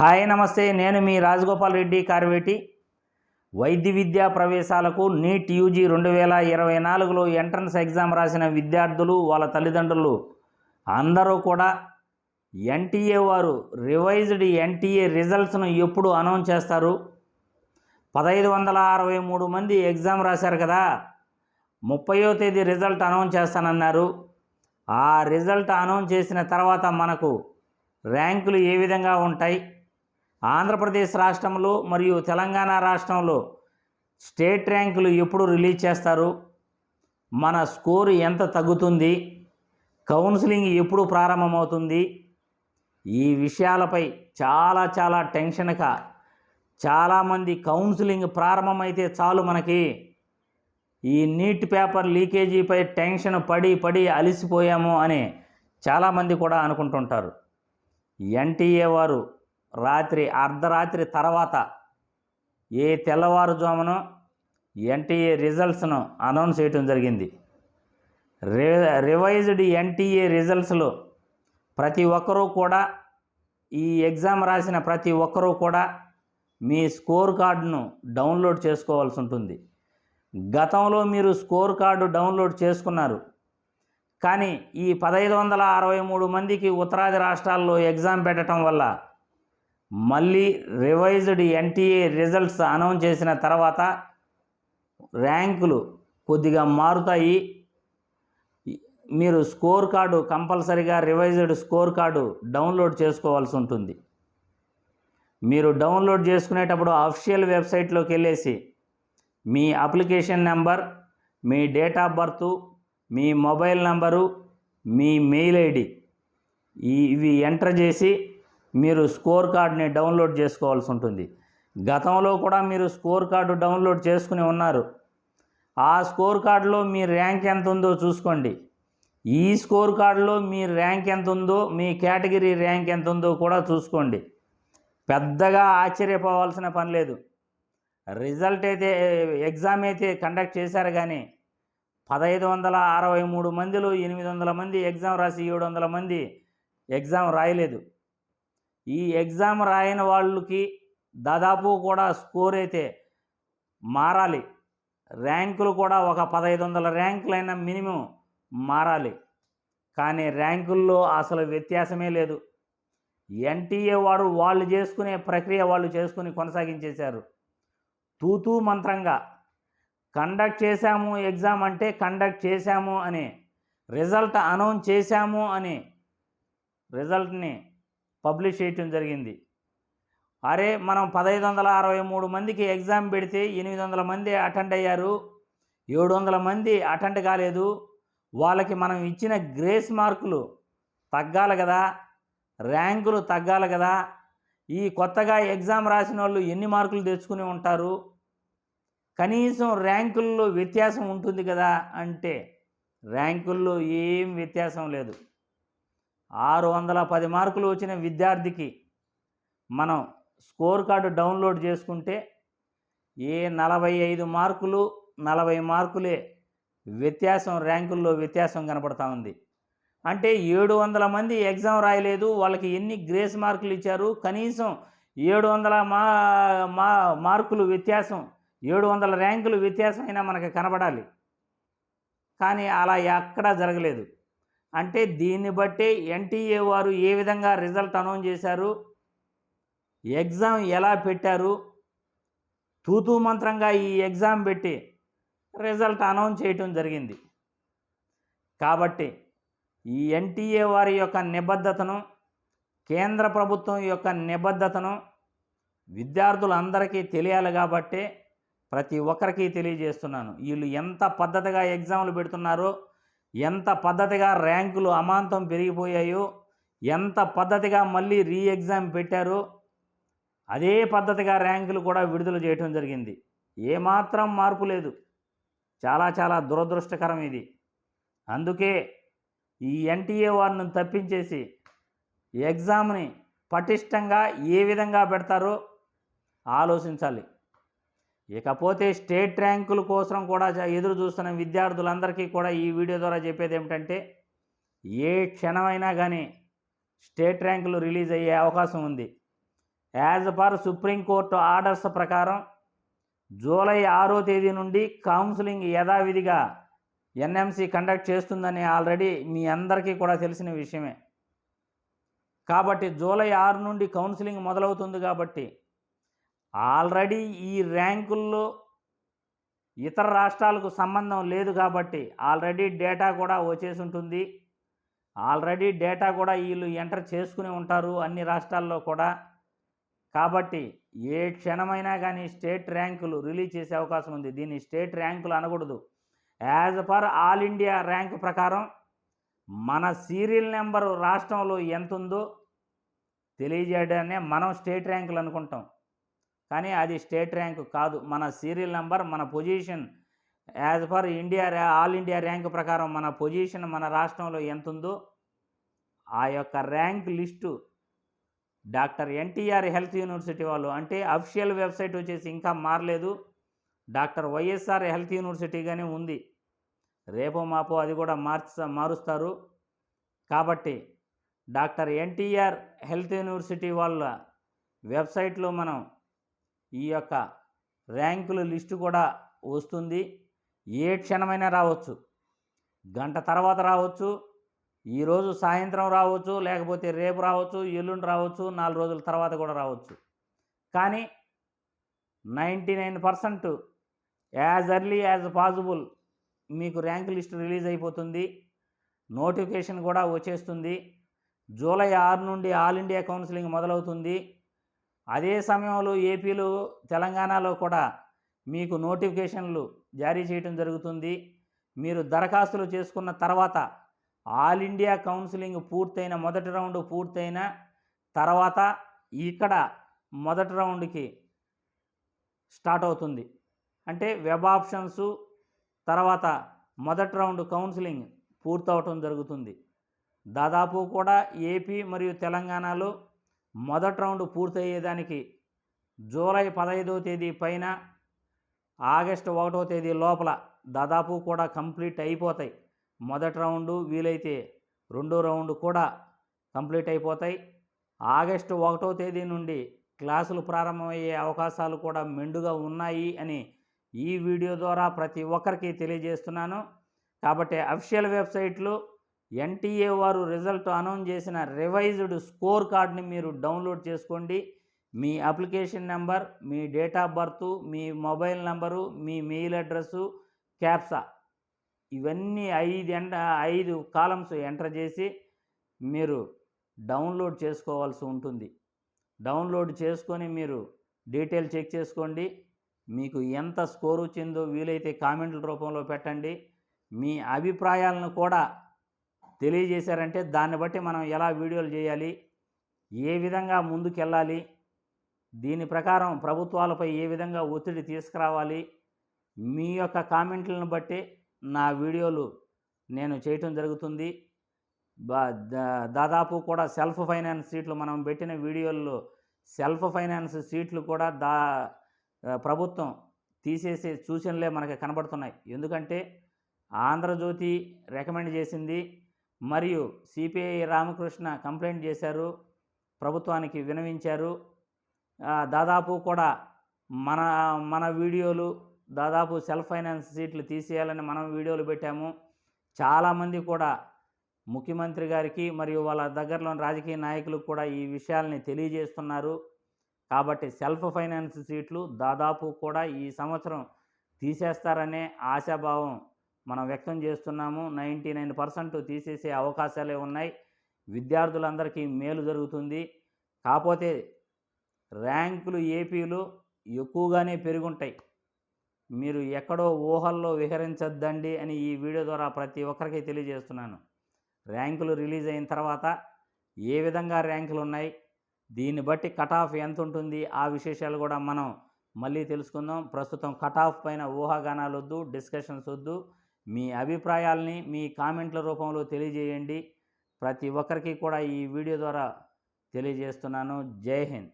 Hi నమస్తే, నేను మీ రాజగోపాల్ రెడ్డి కార్వేటి. వైద్య విద్యా ప్రవేశాలకు నీట్ యూజీ 2024లో ఎంట్రన్స్ ఎగ్జామ్ రాసిన విద్యార్థులు, వాళ్ళ తల్లిదండ్రులు అందరూ కూడా ఎన్టీఏ వారు రివైజ్డ్ ఎన్టీఏ రిజల్ట్స్ను ఎప్పుడు అనౌన్స్ చేస్తారు? 1563 మంది ఎగ్జామ్ రాశారు కదా, 30వ తేదీ రిజల్ట్ అనౌన్స్ చేస్తానన్నారు. ఆ రిజల్ట్ అనౌన్స్ చేసిన తర్వాత మనకు ర్యాంకులు ఏ విధంగా ఉంటాయి, ఆంధ్రప్రదేశ్ రాష్ట్రంలో మరియు తెలంగాణ రాష్ట్రంలో స్టేట్ ర్యాంకులు ఎప్పుడు రిలీజ్ చేస్తారు, మన స్కోరు ఎంత తగ్గుతుంది, కౌన్సిలింగ్ ఎప్పుడు ప్రారంభమవుతుంది, ఈ విషయాలపై చాలా టెన్షన్గా చాలామంది కౌన్సిలింగ్ ప్రారంభమైతే చాలు మనకి ఈ నీట్ పేపర్ లీకేజీపై టెన్షన్ పడి అలిసిపోయాము అని చాలామంది కూడా అనుకుంటుంటారు. ఎన్టీఏ వారు అర్ధరాత్రి తర్వాత తెల్లవారుజామున ఎన్టీఏ రిజల్ట్స్ను అనౌన్స్ చేయడం జరిగింది. రివైజ్డ్ ఎన్టీఏ రిజల్ట్స్లో ప్రతి ఒక్కరూ కూడా, ఈ ఎగ్జామ్ రాసిన ప్రతి ఒక్కరూ కూడా మీ స్కోర్ కార్డును డౌన్లోడ్ చేసుకోవాల్సి ఉంటుంది. గతంలో మీరు స్కోర్ కార్డు డౌన్లోడ్ చేసుకున్నారు, కానీ ఈ 1563 మందికి ఉత్తరాది రాష్ట్రాల్లో ఎగ్జామ్ పెట్టడం వల్ల మళ్ళీ రివైజ్డ్ ఎన్టీఏ రిజల్ట్స్ అనౌన్స్ చేసిన తర్వాత ర్యాంకులు కొద్దిగా మారుతాయి. మీరు స్కోర్ కార్డు కంపల్సరిగా రివైజ్డ్ స్కోర్ కార్డు డౌన్లోడ్ చేసుకోవాల్సి ఉంటుంది. మీరు డౌన్లోడ్ చేసుకునేటప్పుడు అఫీషియల్ వెబ్సైట్లోకి వెళ్ళేసి మీ అప్లికేషన్ నెంబర్, మీ డేట్ ఆఫ్ బర్త్, మీ మొబైల్ నంబరు, మీ మెయిల్ ఐడి ఇవి ఎంటర్ చేసి మీరు స్కోర్ కార్డుని డౌన్లోడ్ చేసుకోవాల్సి ఉంటుంది. గతంలో కూడా మీరు స్కోర్ కార్డు డౌన్లోడ్ చేసుకుని ఉన్నారు. ఆ స్కోర్ కార్డులో మీ ర్యాంక్ ఎంత ఉందో చూసుకోండి. ఈ స్కోర్ కార్డులో మీ ర్యాంక్ ఎంత ఉందో, మీ కేటగిరీ ర్యాంక్ ఎంత ఉందో కూడా చూసుకోండి. పెద్దగా ఆశ్చర్యపోవాల్సిన పని లేదు. రిజల్ట్ అయితే ఎగ్జామ్ అయితే కండక్ట్ చేశారు, కానీ 1563 మందిలో 800 మంది ఎగ్జామ్ రాసి 700 మంది ఎగ్జామ్ రాయలేదు. ఈ ఎగ్జామ్ రాయని వాళ్ళకి దాదాపు కూడా స్కోర్ అయితే మారాలి. ర్యాంకులు కూడా ఒక 1500 ర్యాంకులైనా మినిమం మారాలి, కానీ ర్యాంకుల్లో అసలు వ్యత్యాసమే లేదు. ఎన్టీఏ వారు వాళ్ళు చేసుకునే ప్రక్రియ వాళ్ళు చేసుకుని కొనసాగించేశారు. తూతూ మంత్రంగా కండక్ట్ చేశాము ఎగ్జామ్ అంటే కండక్ట్ చేశాము అని, రిజల్ట్ అనౌన్స్ చేశాము అని రిజల్ట్ని పబ్లిష్ చేయటం జరిగింది. అరే, మనం 1563 మందికి ఎగ్జామ్ పెడితే 800 మంది అటెండ్ అయ్యారు, 700 మంది అటెండ్ కాలేదు. వాళ్ళకి మనం ఇచ్చిన గ్రేస్ మార్కులు తగ్గాలి కదా, ర్యాంకులు తగ్గాలి కదా. ఈ కొత్తగా ఎగ్జామ్ రాసిన వాళ్ళు ఎన్ని మార్కులు తెచ్చుకుని ఉంటారు, కనీసం ర్యాంకుల్లో వ్యత్యాసం ఉంటుంది కదా అంటే ర్యాంకుల్లో ఏం వ్యత్యాసం లేదు. 610 మార్కులు వచ్చిన విద్యార్థికి మనం స్కోర్ కార్డు డౌన్లోడ్ చేసుకుంటే 45 మార్కులు 40 మార్కులే వ్యత్యాసం, ర్యాంకుల్లో వ్యత్యాసం కనపడతా ఉంది. అంటే 700 మంది ఎగ్జామ్ రాయలేదు, వాళ్ళకి ఎన్ని గ్రేస్ మార్కులు ఇచ్చారు, కనీసం 700 మార్కులు వ్యత్యాసం, 700 ర్యాంకులు వ్యత్యాసం అయినా మనకు కనబడాలి. కానీ అలా ఎక్కడా జరగలేదు. అంటే దీన్ని బట్టే ఎన్టీఏ వారు ఏ విధంగా రిజల్ట్ అనౌన్స్ చేశారు, ఎగ్జామ్ ఎలా పెట్టారు, తూతూ మంత్రంగా ఈ ఎగ్జామ్ పెట్టి రిజల్ట్ అనౌన్స్ చేయటం జరిగింది. కాబట్టి ఈ ఎన్టీఏ వారి యొక్క నిబద్ధతను, కేంద్ర ప్రభుత్వం యొక్క నిబద్ధతను విద్యార్థులందరికీ తెలియాలి. కాబట్టే ప్రతి ఒక్కరికి తెలియజేస్తున్నాను. వీళ్ళు ఎంత పద్ధతిగా ఎగ్జామ్లు పెడుతున్నారో, ఎంత పద్ధతిగా ర్యాంకులు అమాంతం పెరిగిపోయాయో, ఎంత పద్ధతిగా మళ్ళీ ఎగ్జామ్ పెట్టారో అదే పద్ధతిగా ర్యాంకులు కూడా విడుదల చేయటం జరిగింది. ఏమాత్రం మార్పు లేదు. చాలా దురదృష్టకరం ఇది. అందుకే ఈ ఎన్టీఏ వారిని తప్పించేసి ఎగ్జామ్ని పటిష్టంగా ఏ విధంగా పెడతారో ఆలోచించాలి. ఇకపోతే స్టేట్ ర్యాంకుల కోసం కూడా ఎదురు చూస్తున్న విద్యార్థులందరికీ కూడా ఈ వీడియో ద్వారా చెప్పేది ఏమిటంటే, ఏ క్షణమైనా కానీ స్టేట్ ర్యాంకులు రిలీజ్ అయ్యే అవకాశం ఉంది. యాజ్ పర్ సుప్రీంకోర్టు ఆర్డర్స్ ప్రకారం జూలై 6వ తేదీ నుండి కౌన్సిలింగ్ యథావిధిగా ఎన్ఎంసీ కండక్ట్ చేస్తుందని ఆల్రెడీ మీ అందరికీ కూడా తెలిసిన విషయమే. కాబట్టి జూలై 6 నుండి కౌన్సిలింగ్ మొదలవుతుంది కాబట్టి ఆల్రెడీ ఈ ర్యాంకుల్లో ఇతర రాష్ట్రాలకు సంబంధం లేదు కాబట్టి ఆల్రెడీ డేటా కూడా వచ్చేసి ఉంటుంది. ఆల్రెడీ డేటా కూడా వీళ్ళు ఎంటర్ చేసుకుని ఉంటారు అన్ని రాష్ట్రాల్లో కూడా. కాబట్టి ఏ క్షణమైనా కానీ స్టేట్ ర్యాంకులు రిలీజ్ చేసే అవకాశం ఉంది. దీన్ని స్టేట్ ర్యాంకులు అనకూడదు. As per all India rank ప్రకారం మన సీరియల్ నెంబరు రాష్ట్రంలో ఎంత ఉందో తెలియజేయడాన్ని మనం స్టేట్ ర్యాంకులు అనుకుంటాం. కానీ అది స్టేట్ ర్యాంకు కాదు. మన సీరియల్ నెంబర్, మన position as per all India rank ప్రకారం మన పొజిషన్ మన రాష్ట్రంలో ఎంత ఉందో ఆ యొక్క rank list doctor NTR health university వాళ్ళు, అంటే అఫీషియల్ వెబ్సైట్ వచ్చేసి ఇంకా మారలేదు, డాక్టర్ వైఎస్ఆర్ హెల్త్ యూనివర్సిటీగానే ఉంది. రేపో మాపో అది కూడా మారుస్తారు. కాబట్టి డాక్టర్ ఎన్టీఆర్ హెల్త్ యూనివర్సిటీ వాళ్ళ వెబ్సైట్లో మనం ఈ యొక్క ర్యాంకుల లిస్టు కూడా వస్తుంది. ఏ క్షణమైనా రావచ్చు, గంట తర్వాత రావచ్చు, ఈరోజు సాయంత్రం రావచ్చు, లేకపోతే రేపు రావచ్చు, ఎల్లుండి రావచ్చు, 4 రోజుల తర్వాత కూడా రావచ్చు. కానీ 99% యాజ్ ఎర్లీ యాజ్ పాసిబుల్ మీకు ర్యాంక్ లిస్ట్ రిలీజ్ అయిపోతుంది. నోటిఫికేషన్ కూడా వచ్చేస్తుంది. జూలై 6 నుండి ఆల్ ఇండియా కౌన్సిలింగ్ మొదలవుతుంది. అదే సమయంలో ఏపీలో, తెలంగాణలో కూడా మీకు నోటిఫికేషన్లు జారీ చేయడం జరుగుతుంది. మీరు దరఖాస్తులు చేసుకున్న తర్వాత ఆల్ ఇండియా కౌన్సిలింగ్ పూర్తయిన మొదటి రౌండ్ పూర్తయిన తర్వాత ఇక్కడ మొదటి రౌండ్కి స్టార్ట్ అవుతుంది. అంటే వెబ్ ఆప్షన్స్ తర్వాత మొదటి రౌండ్ కౌన్సిలింగ్ పూర్తవటం జరుగుతుంది. దాదాపు కూడా ఏపీ మరియు తెలంగాణలో మొదటి రౌండ్ పూర్తయ్యేదానికి జూలై 15వ తేదీ పైన ఆగస్టు 1వ తేదీ లోపల దాదాపు కూడా కంప్లీట్ అయిపోతాయి. మొదటి రౌండు, వీలైతే రెండో రౌండ్ కూడా కంప్లీట్ అయిపోతాయి. ఆగస్టు 1వ తేదీ నుండి క్లాసులు ప్రారంభమయ్యే అవకాశాలు కూడా మెండుగా ఉన్నాయి అని ఈ వీడియో ద్వారా ప్రతి ఒక్కరికి తెలియజేస్తున్నాను. కాబట్టి అఫీషియల్ వెబ్సైట్లో ఎన్టీఏ వారు రిజల్ట్ అనౌన్స్ చేసిన రివైజ్డ్ స్కోర్ కార్డ్ని మీరు డౌన్లోడ్ చేసుకోండి. మీ అప్లికేషన్ నెంబర్, మీ డేట్ ఆఫ్ బర్త్, మీ మొబైల్ నెంబరు, మీ మెయిల్ అడ్రస్సు, క్యాప్సా ఇవన్నీ 5 కాలమ్స్ ఎంటర్ చేసి మీరు డౌన్లోడ్ చేసుకోవాల్సి ఉంటుంది. డౌన్లోడ్ చేసుకొని మీరు డీటెయిల్ చెక్ చేసుకోండి. మీకు ఎంత స్కోర్ వచ్చిందో వీలైతే కామెంట్ల రూపంలో పెట్టండి. మీ అభిప్రాయాలను కూడా తెలియజేశారంటే దాన్ని బట్టి మనం ఎలా వీడియోలు చేయాలి, ఏ విధంగా ముందుకెళ్ళాలి, దీని ప్రకారం ప్రభుత్వాలపై ఏ విధంగా ఒత్తిడి తీసుకురావాలి, మీ యొక్క కామెంట్లను బట్టి నా వీడియోలు నేను చేయటం జరుగుతుంది. దాదాపు కూడా సెల్ఫ్ ఫైనాన్స్ సీట్లు మనం పెట్టిన వీడియోల్లో సెల్ఫ్ ఫైనాన్స్ సీట్లు కూడా ప్రభుత్వం తీసేసే సూచనలే మనకి కనబడుతున్నాయి. ఎందుకంటే ఆంధ్రజ్యోతి రికమెండ్ చేసింది, మరియు సిపిఐ రామకృష్ణ కంప్లైంట్ చేశారు, ప్రభుత్వానికి వినవించారు. దాదాపు కూడా మన వీడియోలు దాదాపు సెల్ఫ్ ఫైనాన్స్ సీట్లు తీసేయాలని మనం వీడియోలు పెట్టాము. చాలామంది కూడా ముఖ్యమంత్రి గారికి మరియు వాళ్ళ దగ్గరలోని రాజకీయ నాయకులకు కూడా ఈ విషయాల్ని తెలియజేస్తున్నారు. కాబట్టి సెల్ఫ్ ఫైనాన్స్ సీట్లు దాదాపు కూడా ఈ సంవత్సరం తీసేస్తారనే ఆశాభావం మనం వ్యక్తం చేస్తున్నాము. 99% తీసేసే అవకాశాలే ఉన్నాయి. విద్యార్థులందరికీ మేలు జరుగుతుంది. కాకపోతే ర్యాంకులు ఏపీలో ఎక్కువగానే పెరుగుంటాయి. మీరు ఎక్కడో ఊహల్లో విహరించొద్దండి అని ఈ వీడియో ద్వారా ప్రతి ఒక్కరికి తెలియజేస్తున్నాను. ర్యాంకులు రిలీజ్ అయిన తర్వాత ఏ విధంగా ర్యాంకులు ఉన్నాయి, దీన్ని బట్టి కట్ ఆఫ్ ఎంత ఉంటుంది, ఆ విశేషాలు కూడా మనం మళ్ళీ తెలుసుకుందాం. ప్రస్తుతం కట్ ఆఫ్ పైన ఊహాగానాలు వద్దు, డిస్కషన్స్ వద్దు. మీ అభిప్రాయాల్ని మీ కామెంట్ల రూపంలో తెలియజేయండి. ప్రతి ఒక్కరికి కూడా ఈ వీడియో ద్వారా తెలియజేస్తున్నాను. జై హింద్.